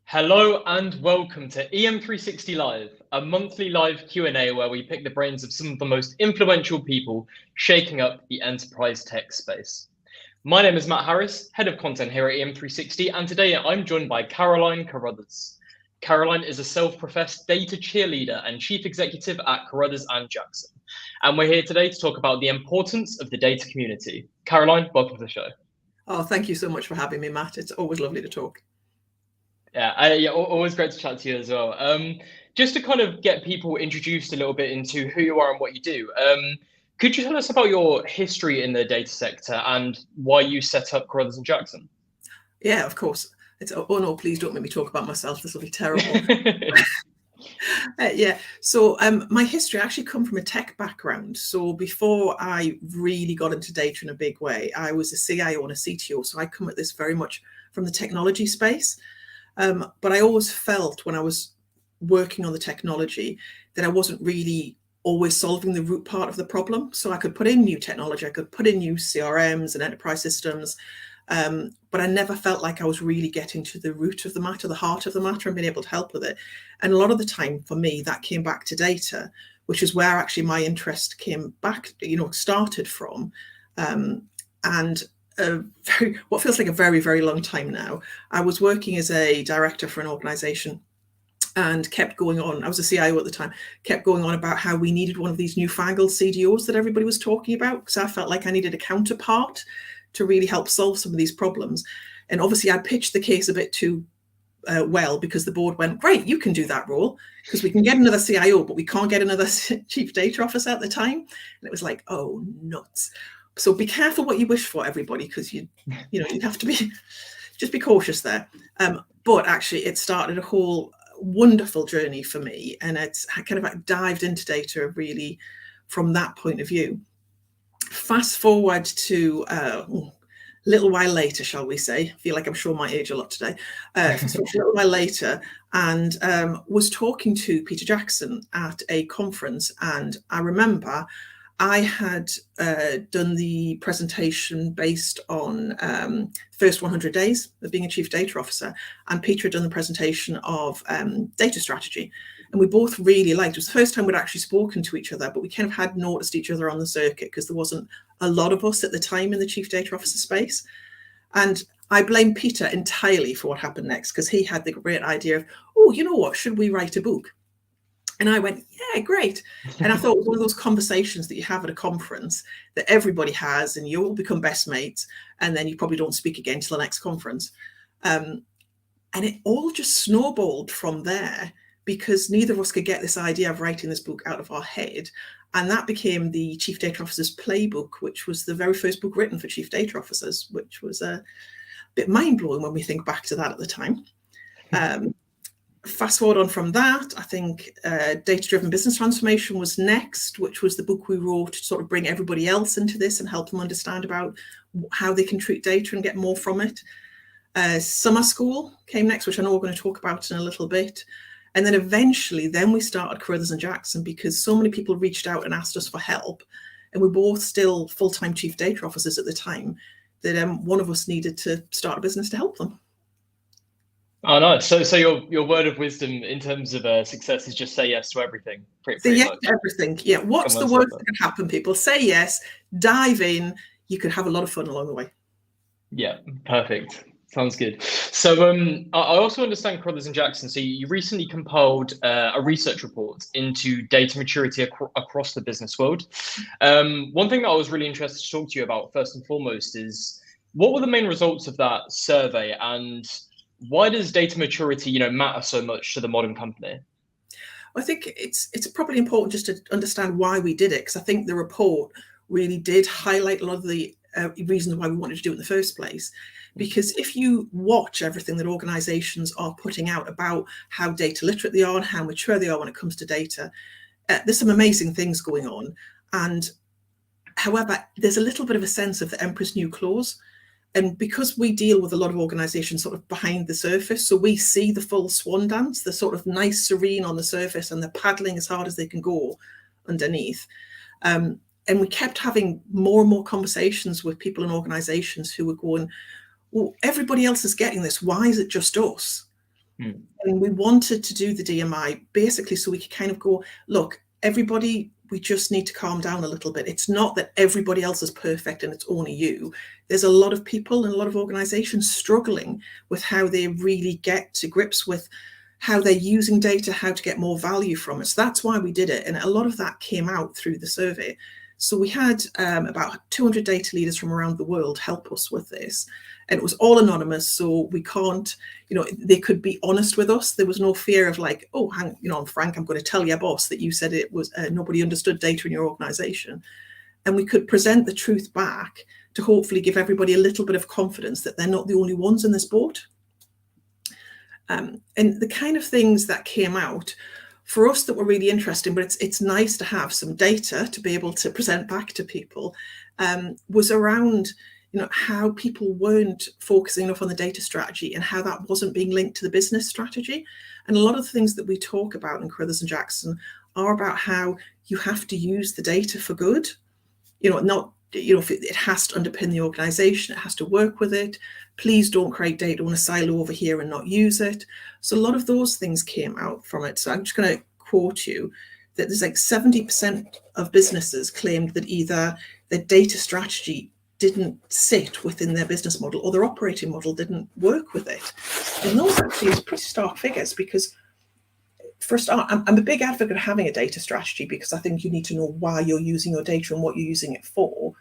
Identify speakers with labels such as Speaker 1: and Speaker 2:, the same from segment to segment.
Speaker 1: Hello and welcome to EM360 Live, a monthly live Q&A where we pick the brains of some of the most influential people shaking up the enterprise tech space. My name is Matt Harris, Head of Content here at EM360, and today I'm joined by Caroline Carruthers. Caroline is a self-professed data cheerleader and Chief Executive at Carruthers and Jackson. And we're here today to talk about the importance of the data community. Caroline, welcome to the show.
Speaker 2: Oh, thank you so much for having me, Matt. It's always lovely to talk.
Speaker 1: Yeah, always great to chat to you as well. Just to kind of get people introduced a little bit into who you are and what you do, could you tell us about your history in the data sector and why you set up Carruthers and Jackson?
Speaker 2: Yeah, of course. Oh no, please don't make me talk about myself. This will be terrible. So my history actually come from a tech background. So before I really got into data in a big way, I was a CIO and a CTO. So I come at this very much from the technology space. But I always felt when I was working on the technology that I wasn't really always solving the root part of the problem. So I could put in new technology, I could put in new CRMs and enterprise systems, but I never felt like I was really getting to the root of the matter, the heart of the matter, and being able to help with it. And a lot of the time for me, that came back to data, which is where actually my interest came back, started from. What feels like a very, very long time now. I was working as a director for an organization and kept going on. I was a CIO at the time, kept going on about how we needed one of these newfangled CDOs that everybody was talking about, because I felt like I needed a counterpart to really help solve some of these problems. And obviously I pitched the case a bit too well, because the board went, great, you can do that role, because we can get another CIO, but we can't get another chief data officer at the time. And it was like, oh, nuts. So be careful what you wish for, everybody, because you have to just be cautious there. But actually, it started a whole wonderful journey for me, and I kind of dived into data really from that point of view. Fast forward to a little while later, shall we say? I feel like I'm showing my age a lot today. So a little while later, and was talking to Peter Jackson at a conference, and I remember I had done the presentation based on first 100 days of being a chief data officer, and Peter had done the presentation of data strategy. And we both really liked it. It was the first time we'd actually spoken to each other, but we kind of had noticed each other on the circuit because there wasn't a lot of us at the time in the chief data officer space. And I blame Peter entirely for what happened next, because he had the great idea of, oh, you know what, should we write a book? And I went, yeah, great. And I thought it was one of those conversations that you have at a conference that everybody has, and you all become best mates, and then you probably don't speak again till the next conference. And it all just snowballed from there, because neither of us could get this idea of writing this book out of our head. And that became the Chief Data Officer's Playbook, which was the very first book written for Chief Data Officers, which was a bit mind-blowing when we think back to that at the time. Fast forward on from that, I think Data-Driven Business Transformation was next, which was the book we wrote to sort of bring everybody else into this and help them understand about how they can treat data and get more from it. Summer School came next, which I know we're going to talk about in a little bit. And then eventually, we started Carruthers and Jackson, because so many people reached out and asked us for help. And we were both still full-time chief data officers at the time, that one of us needed to start a business to help them.
Speaker 1: Oh, nice. So your word of wisdom in terms of success is just say yes to everything.
Speaker 2: Say yes to everything. Yeah. What's the worst that can happen, people? Say yes, dive in. You could have a lot of fun along the way.
Speaker 1: Yeah, perfect. Sounds good. So I also understand Carruthers and Jackson. So you recently compiled a research report into data maturity across the business world. One thing that I was really interested to talk to you about first and foremost is, what were the main results of that survey, and why does data maturity, matter so much to the modern company?
Speaker 2: I think it's probably important just to understand why we did it, because I think the report really did highlight a lot of the reasons why we wanted to do it in the first place. Because if you watch everything that organizations are putting out about how data literate they are and how mature they are when it comes to data, there's some amazing things going on. And however, there's a little bit of a sense of the Emperor's New Clothes. And because we deal with a lot of organizations sort of behind the surface, so we see the full swan dance, the sort of nice serene on the surface, and they're paddling as hard as they can go underneath. And we kept having more and more conversations with people in organizations who were going, well, everybody else is getting this. Why is it just us? And we wanted to do the DMI basically so we could kind of go, look, everybody, we just need to calm down a little bit. It's not that everybody else is perfect and it's only you. There's a lot of people and a lot of organizations struggling with how they really get to grips with how they're using data, how to get more value from it. So that's why we did it. And a lot of that came out through the survey. So we had about 200 data leaders from around the world help us with this. And it was all anonymous, so we can't, they could be honest with us. There was no fear of like, oh, I'm Frank, I'm going to tell your boss that you said it was nobody understood data in your organization. And we could present the truth back to hopefully give everybody a little bit of confidence that they're not the only ones in this boat. And the kind of things that came out for us that were really interesting, but it's nice to have some data to be able to present back to people, was around how people weren't focusing enough on the data strategy and how that wasn't being linked to the business strategy. And a lot of the things that we talk about in Carruthers and Jackson are about how you have to use the data for good. If it has to underpin the organization, it has to work with it. Please don't create data on a silo over here and not use it. So a lot of those things came out from it. So I'm just going to quote you that there's like 70% of businesses claimed that either their data strategy didn't sit within their business model or their operating model didn't work with it. And those actually is pretty stark figures, because for a start, I'm a big advocate of having a data strategy, because I think you need to know why you're using your data and what you're using it for.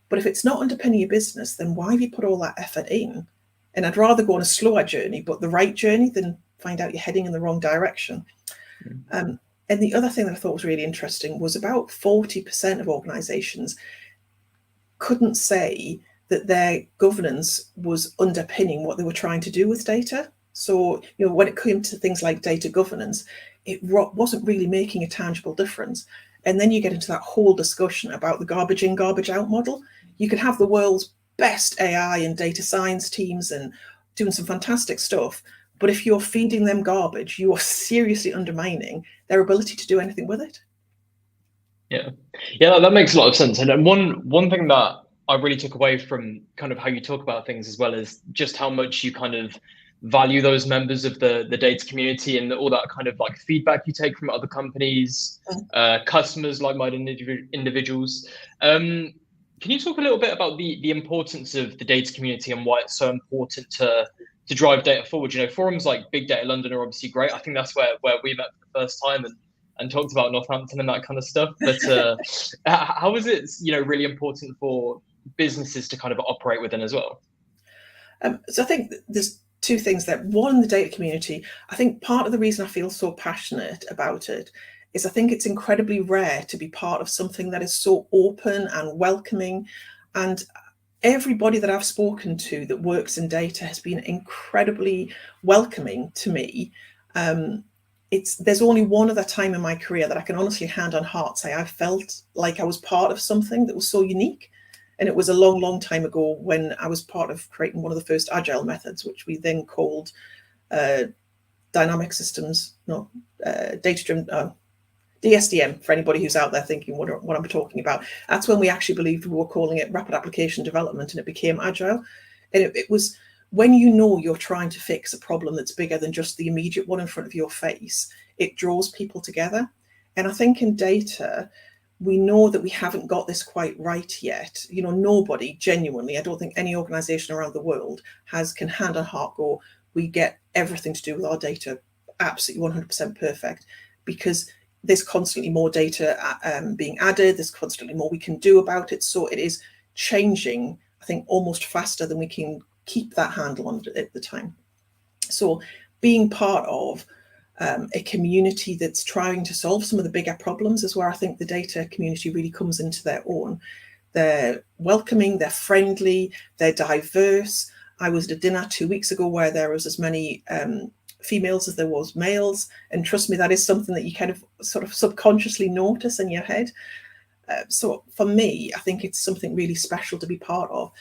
Speaker 2: But if it's not underpinning your business, then why have you put all that effort in? And I'd rather go on a slower journey, but the right journey, than find out you're heading in the wrong direction. And the other thing that I thought was really interesting was about 40% of organizations couldn't say that their governance was underpinning what they were trying to do with data. So, when it came to things like data governance, it wasn't really making a tangible difference. And then you get into that whole discussion about the garbage in, garbage out model. You can have the world's best AI and data science teams and doing some fantastic stuff, but if you're feeding them garbage, you are seriously undermining their ability to do anything with it.
Speaker 1: Yeah, that makes a lot of sense. And one thing that I really took away from kind of how you talk about things as well is just how much you kind of value those members of the data community and all that kind of like feedback you take from other companies, customers, like-minded individuals. Can you talk a little bit about the importance of the data community and why it's so important to drive data forward? Forums like Big Data London are obviously great. I think that's where we met for the first time and talked about Northampton and that kind of stuff. But how is it, really important for businesses to kind of operate within as well?
Speaker 2: So I think there's two things there. One, the data community. I think part of the reason I feel so passionate about it is I think it's incredibly rare to be part of something that is so open and welcoming. And everybody that I've spoken to that works in data has been incredibly welcoming to me. There's only one other time in my career that I can honestly hand on heart say I felt like I was part of something that was so unique. And it was a long, long time ago when I was part of creating one of the first agile methods, which we then called dynamic systems, data-driven, DSDM, for anybody who's out there thinking what I'm talking about. That's when we actually believed we were calling it rapid application development, and it became agile. And it was when you're trying to fix a problem that's bigger than just the immediate one in front of your face, it draws people together. And I think in data, we know that we haven't got this quite right yet. Nobody genuinely, I don't think any organization around the world can hand on heart go, we get everything to do with our data absolutely 100% perfect, because there's constantly more data being added. There's constantly more we can do about it. So it is changing, I think, almost faster than we can keep that handle on it at the time. So being part of a community that's trying to solve some of the bigger problems is where I think the data community really comes into their own. They're welcoming, they're friendly, they're diverse. I was at a dinner 2 weeks ago where there was as many females as there was males, and trust me, that is something that you kind of sort of subconsciously notice in your head. So for me, I think it's something really special to be part of.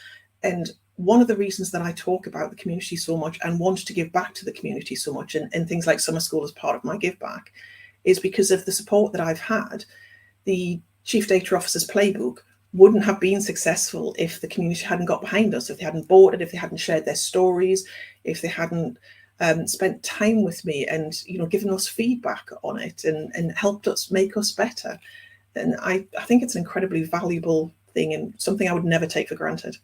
Speaker 2: And one of the reasons that I talk about the community so much and want to give back to the community so much, and things like summer school as part of my give back, is because of the support that I've had. The Chief Data Officer's playbook wouldn't have been successful if the community hadn't got behind us, if they hadn't bought it, if they hadn't shared their stories, if they hadn't spent time with me and, given us feedback on it and helped us make us better. And I think it's an incredibly valuable thing and something I would never take for granted.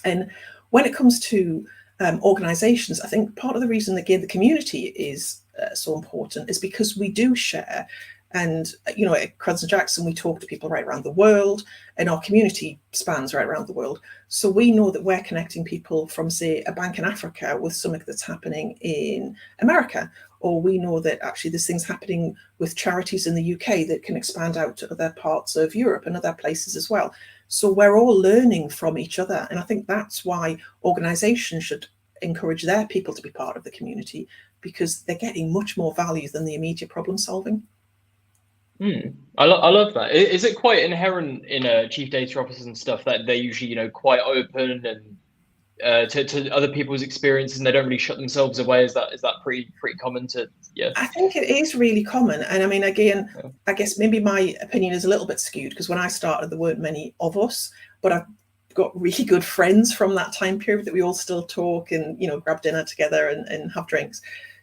Speaker 2: And when it comes to organizations, I think part of the reason, again, the community is so important is because we do share. And, at Carruthers and Jackson, we talk to people right around the world, and our community spans right around the world. So we know that we're connecting people from, say, a bank in Africa with something that's happening in America. Or we know that actually there's things happening with charities in the UK that can expand out to other parts of Europe and other places as well. So we're all learning from each other. And I think that's why organizations should encourage their people to be part of the community, because they're getting much more value than the immediate problem solving.
Speaker 1: I love that. Is it quite inherent in chief data officers and stuff that they're usually, quite open and to other people's experiences, and they don't really shut themselves away? Is that pretty common to? Yeah,
Speaker 2: I think it is really common. And I mean, again, I guess maybe my opinion is a little bit skewed, because when I started, there weren't many of us, but I've got really good friends from that time period that we all still talk and, grab dinner together and have drinks.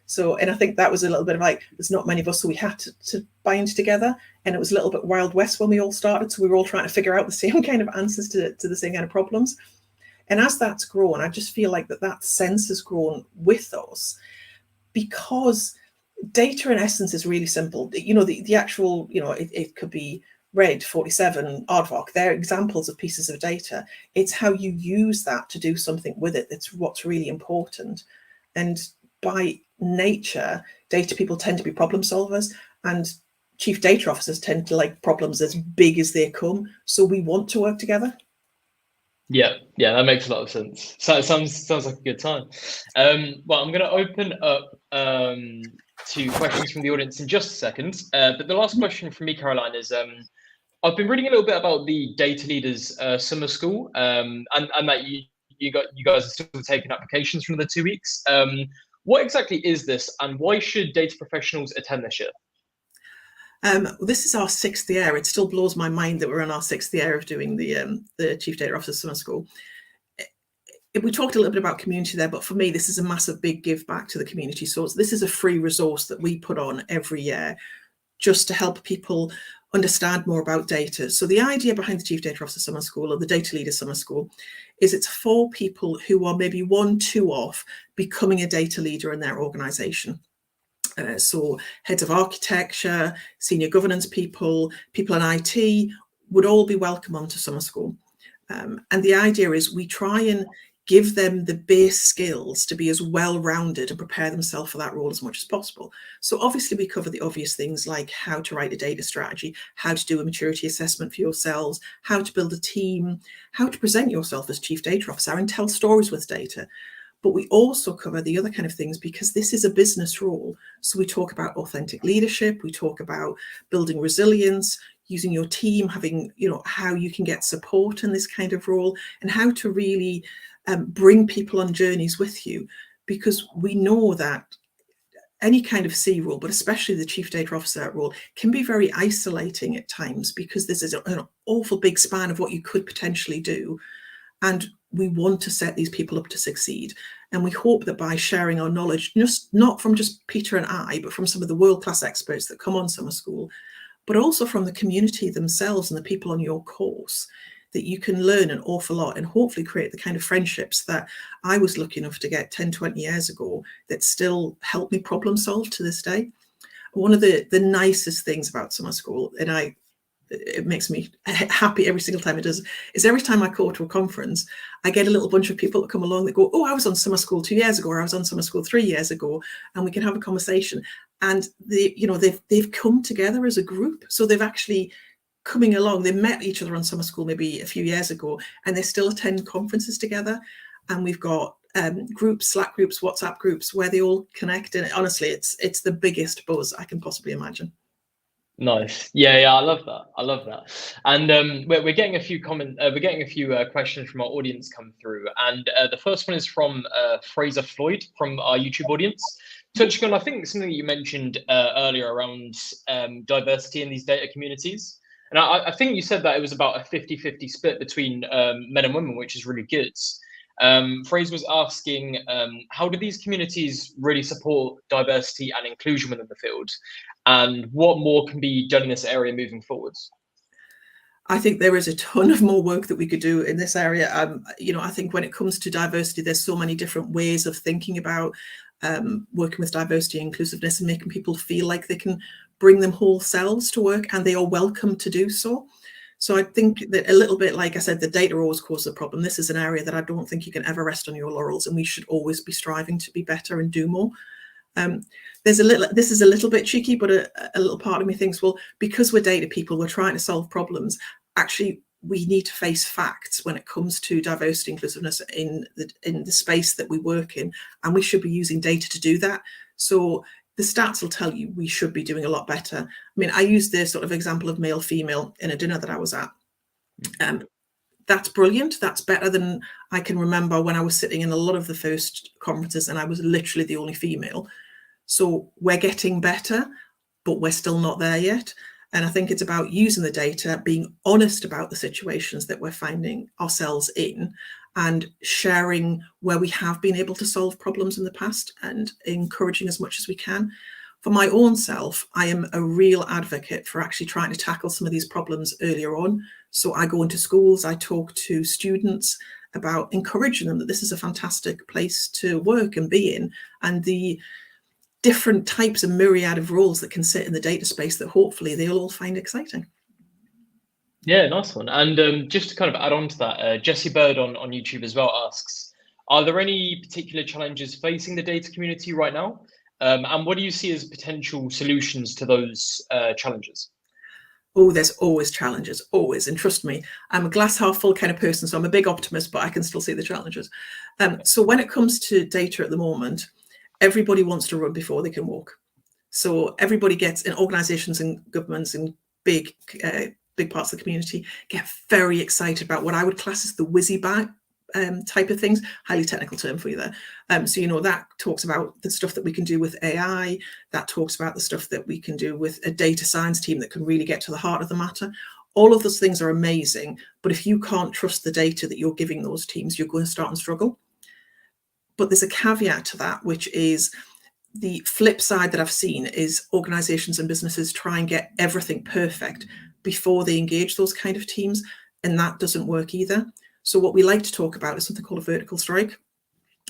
Speaker 2: So, and I think that was a little bit of like, there's not many of us, so we had to bind together. And it was a little bit Wild West when we all started. So we were all trying to figure out the same kind of answers to the same kind of problems. And as that's grown, I just feel like that sense has grown with us, because data in essence is really simple. The actual, it could be RED 47, aardvark, they're examples of pieces of data. It's how you use that to do something with it that's what's really important. And by nature, data people tend to be problem solvers, and chief data officers tend to like problems as big as they come. So we want to work together.
Speaker 1: Yeah, that makes a lot of sense. So it sounds like a good time. Well, I'm going to open up to questions from the audience in just a second. But the last question from me, Caroline, is I've been reading a little bit about the Data Leaders Summer School, and that you guys are still taking applications from the 2 weeks. What exactly is this, and why should data professionals attend this year?
Speaker 2: This is our 6th year. It still blows my mind that we're in our 6th year of doing the Chief Data Officer Summer School. We talked a little bit about community there, but for me, this is a massive big give back to the community. So this is a free resource that we put on every year just to help people understand more about data. So the idea behind the Chief Data Officer Summer School, or the Data Leader Summer School, is it's for people who are maybe 1-2 off becoming a data leader in their organization. So heads of architecture, senior governance people in IT would all be welcome onto summer school. And the idea is we try and give them the base skills to be as well-rounded and prepare themselves for that role as much as possible. So obviously we cover the obvious things like how to write a data strategy, how to do a maturity assessment for yourselves, how to build a team, how to present yourself as chief data officer and tell stories with data. But we also cover the other kind of things, because this is a business role. So we talk about authentic leadership, we talk about building resilience, using your team, having, how you can get support in this kind of role, and how to really bring people on journeys with you. Because we know that any kind of C role, but especially the chief data officer role, can be very isolating at times, because there's an awful big span of what you could potentially do. And we want to set these people up to succeed. And we hope that by sharing our knowledge, not from just Peter and I, but from some of the world-class experts that come on summer school, but also from the community themselves and the people on your course, that you can learn an awful lot and hopefully create the kind of friendships that I was lucky enough to get 10, 20 years ago that still help me problem solve to this day. One of the nicest things about summer school, and it makes me happy every single time it does, is every time I go to a conference, I get a little bunch of people that come along that go, oh, I was on summer school 2 years ago, or I was on summer school 3 years ago, and we can have a conversation. And they've come together as a group. So they've actually coming along, they met each other on summer school maybe a few years ago, and they still attend conferences together. And we've got groups, Slack groups, WhatsApp groups, where they all connect. And honestly, it's the biggest buzz I can possibly imagine.
Speaker 1: Nice. Yeah, I love that. And we're getting a few questions from our audience come through. And the first one is from Fraser Floyd from our YouTube audience, touching on, I think, something that you mentioned earlier around diversity in these data communities. And I think you said that it was about a 50-50 split between men and women, which is really good. Fraser was asking, how do these communities really support diversity and inclusion within the field? And what more can be done in this area moving forwards?
Speaker 2: I think there is a ton of more work that we could do in this area. I think when it comes to diversity, there's so many different ways of thinking about working with diversity and inclusiveness and making people feel like they can bring them whole selves to work and they are welcome to do so. So I think that a little bit, like I said, the data always causes a problem. This is an area that I don't think you can ever rest on your laurels, and we should always be striving to be better and do more. This is a little bit cheeky, but a little part of me thinks, well, because we're data people, we're trying to solve problems. Actually, we need to face facts when it comes to diversity inclusiveness in the space that we work in, and we should be using data to do that. So the stats will tell you we should be doing a lot better. I mean, I used this sort of example of male-female in a dinner that I was at. That's brilliant. That's better than I can remember when I was sitting in a lot of the first conferences and I was literally the only female. So we're getting better, but we're still not there yet. And I think it's about using the data, being honest about the situations that we're finding ourselves in, and sharing where we have been able to solve problems in the past and encouraging as much as we can. For my own self, I am a real advocate for actually trying to tackle some of these problems earlier on. So I go into schools, I talk to students about encouraging them that this is a fantastic place to work and be in, and the different types and myriad of roles that can sit in the data space that hopefully they'll all find exciting.
Speaker 1: Yeah, nice one. And just to kind of add on to that, Jesse Bird on YouTube as well asks, are there any particular challenges facing the data community right now? And what do you see as potential solutions to those challenges?
Speaker 2: Oh, there's always challenges, always. And trust me, I'm a glass half full kind of person, so I'm a big optimist, but I can still see the challenges. So when it comes to data at the moment, everybody wants to run before they can walk. So everybody gets, in organizations and governments and big parts of the community, get very excited about what I would class as the whizzy bag type of things. Highly technical term for you there. So, that talks about the stuff that we can do with AI, that talks about the stuff that we can do with a data science team that can really get to the heart of the matter. All of those things are amazing, but if you can't trust the data that you're giving those teams, you're going to start and struggle. But there's a caveat to that, which is the flip side that I've seen is organizations and businesses try and get everything perfect before they engage those kind of teams, and that doesn't work either. So what we like to talk about is something called a vertical strike.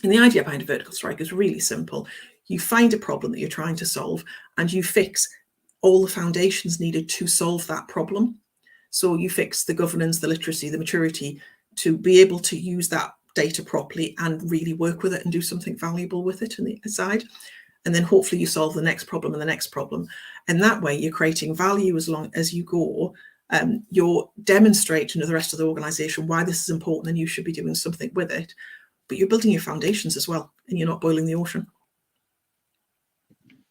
Speaker 2: And the idea behind a vertical strike is really simple. You find a problem that you're trying to solve and you fix all the foundations needed to solve that problem. So you fix the governance, the literacy, the maturity to be able to use that data properly and really work with it and do something valuable with it on the side. And then hopefully you solve the next problem and the next problem. And that way you're creating value as long as you go. You're demonstrating to the rest of the organization why this is important and you should be doing something with it. But you're building your foundations as well, and you're not boiling the ocean.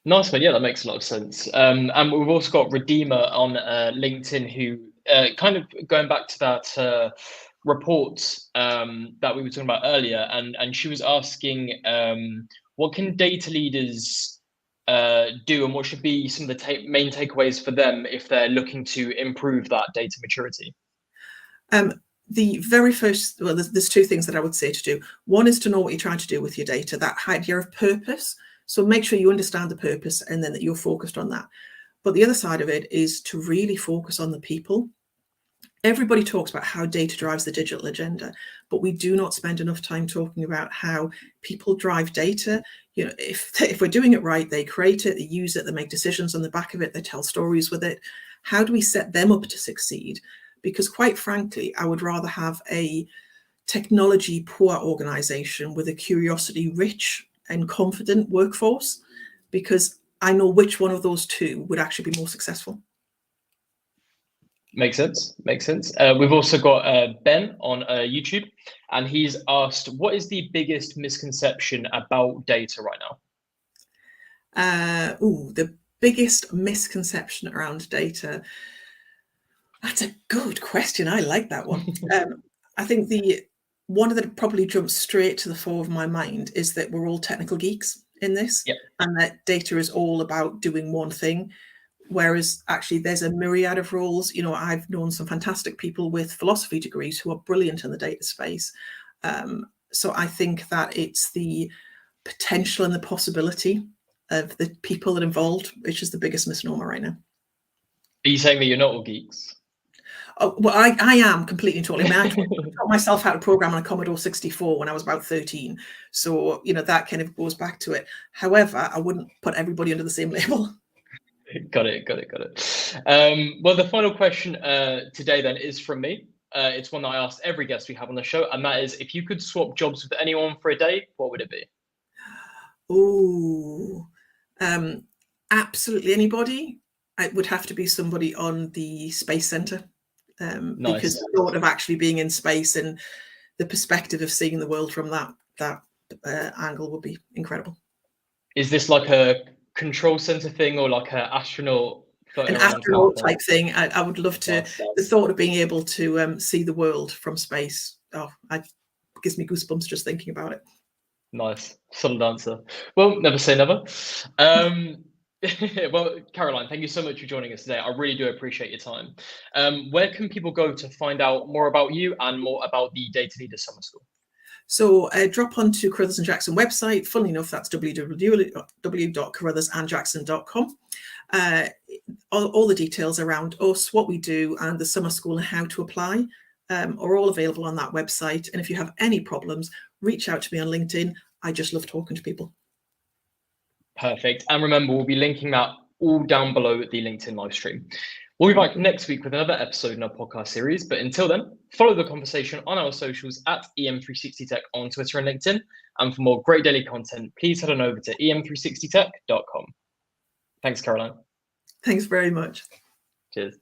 Speaker 1: Nice one. Yeah, that makes a lot of sense. And we've also got Redeemer on LinkedIn who kind of going back to that report that we were talking about earlier, and she was asking what can data leaders do and what should be some of the main takeaways for them if they're looking to improve that data maturity?
Speaker 2: The very first, well, there's two things that I would say to do. One is to know what you're trying to do with your data, that idea of purpose. So make sure you understand the purpose and then that you're focused on that. But the other side of it is to really focus on the people. Everybody talks about how data drives the digital agenda, but we do not spend enough time talking about how people drive data. If we're doing it right, they create it, they use it, they make decisions on the back of it, they tell stories with it. How do we set them up to succeed? Because quite frankly, I would rather have a technology poor organization with a curiosity rich and confident workforce, because I know which one of those two would actually be more successful.
Speaker 1: Makes sense. Makes sense. We've also got Ben on YouTube, and he's asked, what is the biggest misconception about data right
Speaker 2: now? The biggest misconception around data. That's a good question. I like that one. I think the one that probably jumps straight to the fore of my mind is that we're all technical geeks in this, and that data is all about doing one thing. Whereas actually there's a myriad of roles. I've known some fantastic people with philosophy degrees who are brilliant in the data space. So I think that it's the potential and the possibility of the people that are involved, which is the biggest misnomer right now.
Speaker 1: Are you saying that you're not all geeks?
Speaker 2: Oh, well, I am completely and totally. I mean, I taught myself how to program on a Commodore 64 when I was about 13. So, that kind of goes back to it. However, I wouldn't put everybody under the same label.
Speaker 1: Got it. Well, the final question today then is from me. It's one that I asked every guest we have on the show, and that is, if you could swap jobs with anyone for a day, what would it be?
Speaker 2: Oh, absolutely anybody. It would have to be somebody on the Space Center, because the thought of actually being in space and the perspective of seeing the world from that angle would be incredible.
Speaker 1: Is this like a control center thing, or like an astronaut
Speaker 2: type thing? I would love to. The thought of being able to see the world from space, it gives me goosebumps just thinking about it.
Speaker 1: Nice, solid answer. Well, never say never. Well, Caroline, thank you so much for joining us today. I really do appreciate your time. Where can people go to find out more about you and more about the Data Leader Summer School?
Speaker 2: So drop onto Carruthers and Jackson website. Funnily enough, that's www.carruthersandjackson.com. All the details around us, what we do, and the summer school and how to apply are all available on that website. And if you have any problems, reach out to me on LinkedIn. I just love talking to people.
Speaker 1: Perfect. And remember, we'll be linking that all down below the LinkedIn live stream. We'll be back next week with another episode in our podcast series. But until then, follow the conversation on our socials at EM360 Tech on Twitter and LinkedIn. And for more great daily content, please head on over to em360tech.com. Thanks, Caroline.
Speaker 2: Thanks very much.
Speaker 1: Cheers.